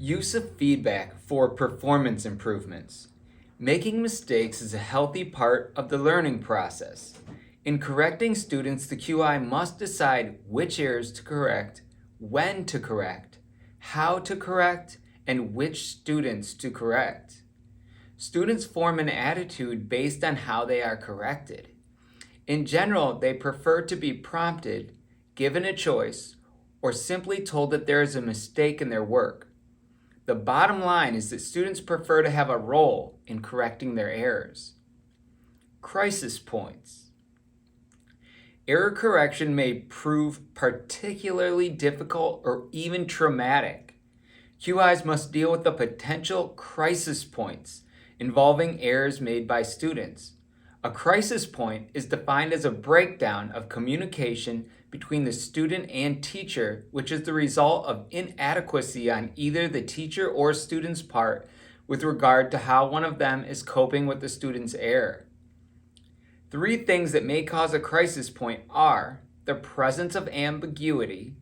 Use of feedback for performance improvements. Making mistakes is a healthy part of the learning process. In correcting students, the QI must decide which errors to correct, when to correct, how to correct, and which students to correct. Students form an attitude based on how they are corrected. In general, they prefer to be prompted, given a choice, or simply told that there is a mistake in their work. The bottom line is that students prefer to have a role in correcting their errors. Crisis points. Error correction may prove particularly difficult or even traumatic. QIs must deal with the potential crisis points involving errors made by students. A crisis point is defined as a breakdown of communication between the student and teacher, which is the result of inadequacy on either the teacher or student's part with regard to how one of them is coping with the student's error. 3 things that may cause a crisis point are the presence of ambiguity,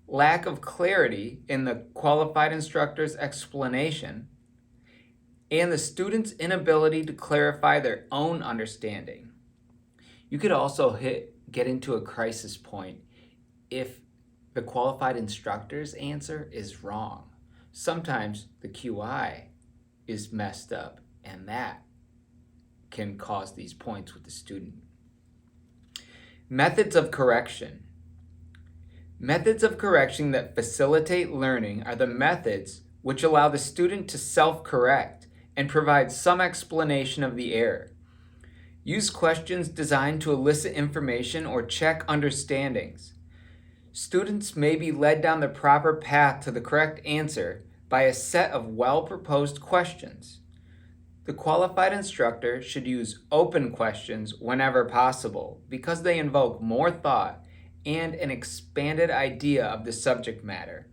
lack of clarity in the qualified instructor's explanation, and the student's inability to clarify their own understanding. You could also get into a crisis point if the qualified instructor's answer is wrong. Sometimes the QI is messed up, and that can cause these points with the student. Methods of correction. Methods of correction that facilitate learning are the methods which allow the student to self-correct and provide some explanation of the error. Use questions designed to elicit information or check understandings. Students may be led down the proper path to the correct answer by a set of well-proposed questions. The qualified instructor should use open questions whenever possible because they invoke more thought and an expanded idea of the subject matter.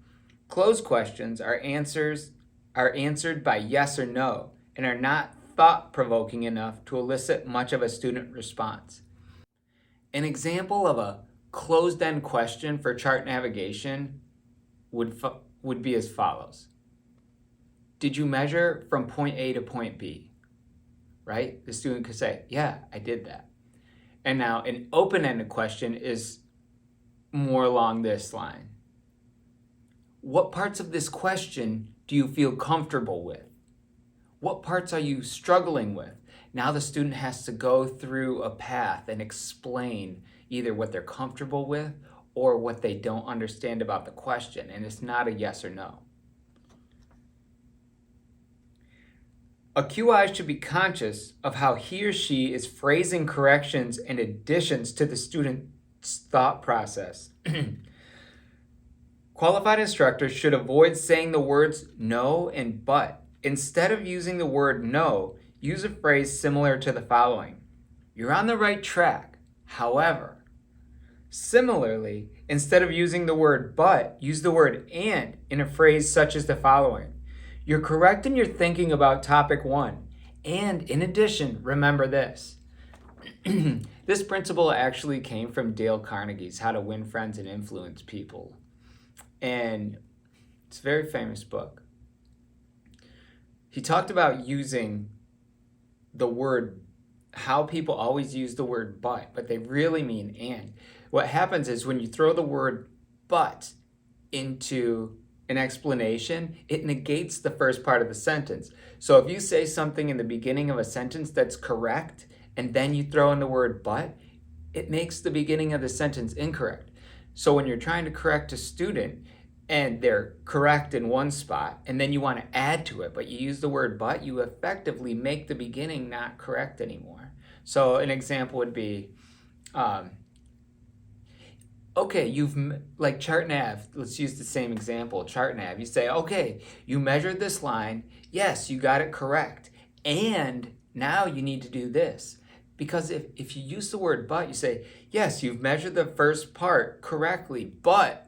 Closed questions are answered by yes or no and are not thought-provoking enough to elicit much of a student response. An example of a closed-end question for chart navigation would be as follows. Did you measure from point A to point B? Right? The student could say, yeah, I did that. And now an open-ended question is more along this line. What parts of this question do you feel comfortable with? What parts are you struggling with? Now the student has to go through a path and explain either what they're comfortable with or what they don't understand about the question, and it's not a yes or no. A QI should be conscious of how he or she is phrasing corrections and additions to the student's thought process. Qualified instructors should avoid saying the words no and but. Instead of using the word no, use a phrase similar to the following. You're on the right track, however. Similarly, instead of using the word but, use the word and in a phrase such as the following. You're correct in your thinking about topic 1. And in addition, remember this. This principle actually came from Dale Carnegie's How to Win Friends and Influence People. And it's a very famous book. He talked about using the word, how people always use the word but they really mean and. What happens is when you throw the word but into an explanation, it negates the first part of the sentence. So if you say something in the beginning of a sentence that's correct, and then you throw in the word but, it makes the beginning of the sentence incorrect. So when you're trying to correct a student, and they're correct in one spot, and then you want to add to it, but you use the word but, you effectively make the beginning not correct anymore. So an example would be, okay, like chart nav, let's use the same example, chart nav. You say, okay, you measured this line, yes, you got it correct, and now you need to do this. Because if you use the word but, you say, yes, you've measured the first part correctly, but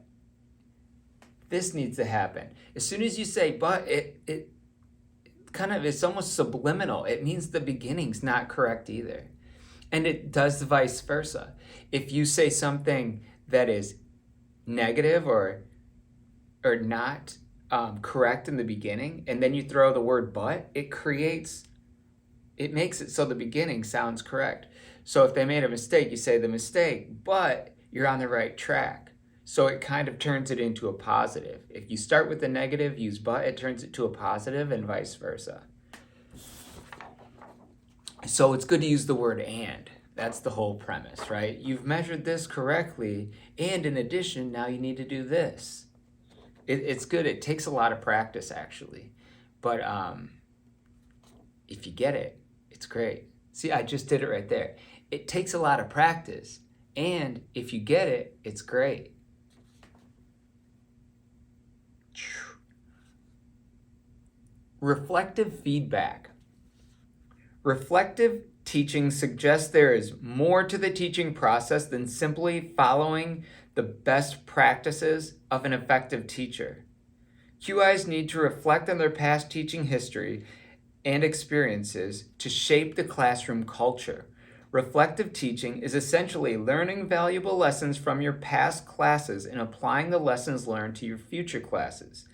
this needs to happen. As soon as you say but, it kind of, it's almost subliminal. It means the beginning's not correct either. And it does vice versa. If you say something that is negative or not correct in the beginning, and then you throw the word but, it makes it so the beginning sounds correct. So if they made a mistake, you say the mistake, but you're on the right track. So it kind of turns it into a positive. If you start with the negative, use but, it turns it to a positive, and vice versa. So it's good to use the word and. That's the whole premise, right? You've measured this correctly, and in addition, now you need to do this. It's good. It takes a lot of practice, actually. But if you get it, it's great. See, I just did it right there. It takes a lot of practice, and if you get it, it's great. Reflective feedback. Reflective teaching suggests there is more to the teaching process than simply following the best practices of an effective teacher. QIs need to reflect on their past teaching history and experiences to shape the classroom culture. Reflective teaching is essentially learning valuable lessons from your past classes and applying the lessons learned to your future classes.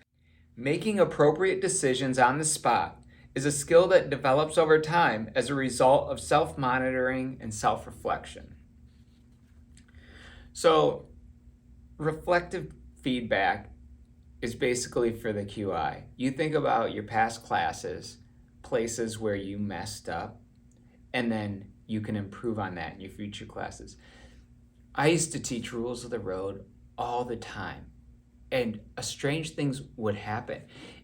Making appropriate decisions on the spot is a skill that develops over time as a result of self-monitoring and self-reflection. So, reflective feedback is basically for the QI. You think about your past classes, places where you messed up, and then you can improve on that in your future classes. I used to teach rules of the road all the time, and strange things would happen.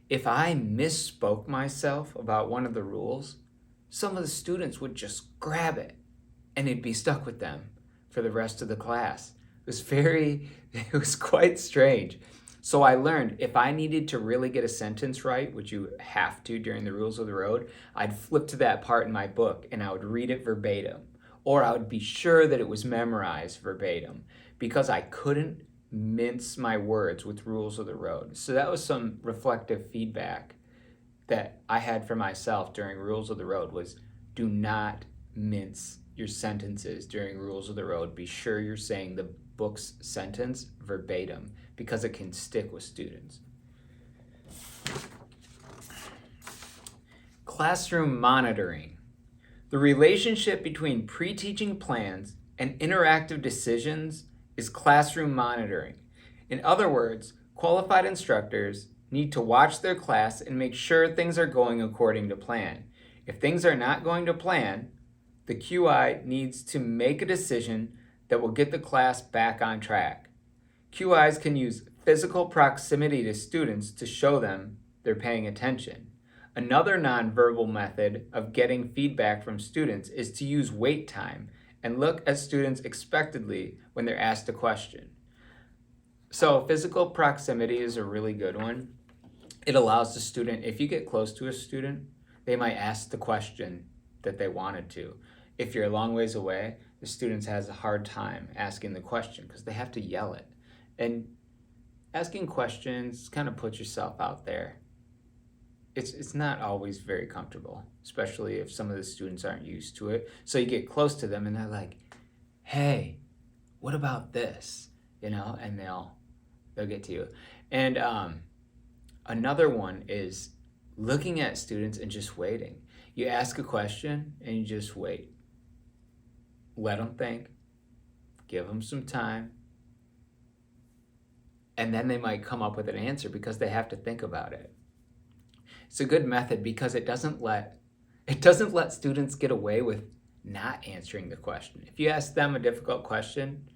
If I misspoke myself about one of the rules, some of the students would just grab it and it'd be stuck with them for the rest of the class. It was quite strange. So I learned if I needed to really get a sentence right, which you have to during the rules of the road, I'd flip to that part in my book and I would read it verbatim. Or I would be sure that it was memorized verbatim because I couldn't mince my words with rules of the road. So that was some reflective feedback that I had for myself during rules of the road was do not mince your sentences during rules of the road. Be sure you're saying the book's sentence verbatim because it can stick with students. Classroom monitoring. The relationship between pre-teaching plans and interactive decisions is classroom monitoring. In other words, qualified instructors need to watch their class and make sure things are going according to plan. If things are not going to plan, the QI needs to make a decision that will get the class back on track. QIs can use physical proximity to students to show them they're paying attention. Another nonverbal method of getting feedback from students is to use wait time and look at students expectantly when they're asked a question. So physical proximity is a really good one. It allows the student, if you get close to a student, they might ask the question that they wanted to. If you're a long ways away, the student has a hard time asking the question because they have to yell it. And asking questions kind of puts yourself out there. It's not always very comfortable, especially if some of the students aren't used to it. So you get close to them and they're like, hey, what about this? And they'll get to you. And another one is looking at students and just waiting. You ask a question and you just wait. Let them think, give them some time, and then they might come up with an answer because they have to think about it. It's a good method because it doesn't let students get away with not answering the question. If you ask them a difficult question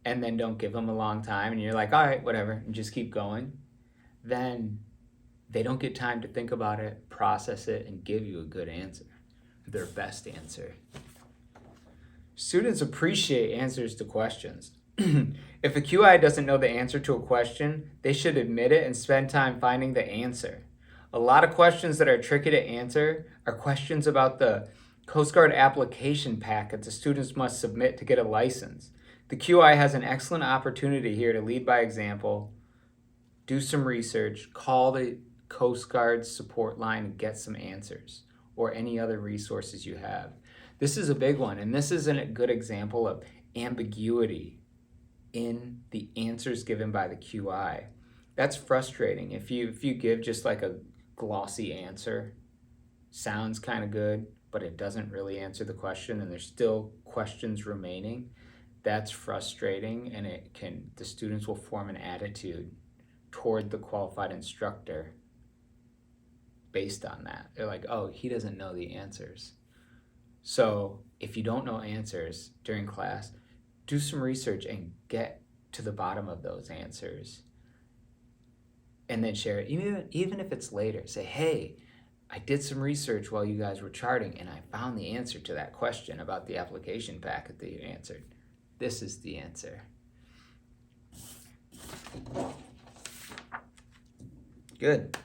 and then don't give them a long time and you're like, all right, whatever, and just keep going, then they don't get time to think about it, process it, and give you a good answer, their best answer. Students appreciate answers to questions. If a QI doesn't know the answer to a question, they should admit it and spend time finding the answer. A lot of questions that are tricky to answer are questions about the Coast Guard application packet the students must submit to get a license. The QI has an excellent opportunity here to lead by example, do some research, call the Coast Guard support line and get some answers, or any other resources you have. This is a big one, and this is a good example of ambiguity in the answers given by the QI. That's frustrating. If you give just like a glossy answer, sounds kind of good, but it doesn't really answer the question and there's still questions remaining, that's frustrating, and the students will form an attitude toward the qualified instructor based on that. They're like, oh, he doesn't know the answers. So if you don't know answers during class, do some research and get to the bottom of those answers and then share it. Even if it's later, say, hey, I did some research while you guys were charting and I found the answer to that question about the application packet that you answered. This is the answer. Good.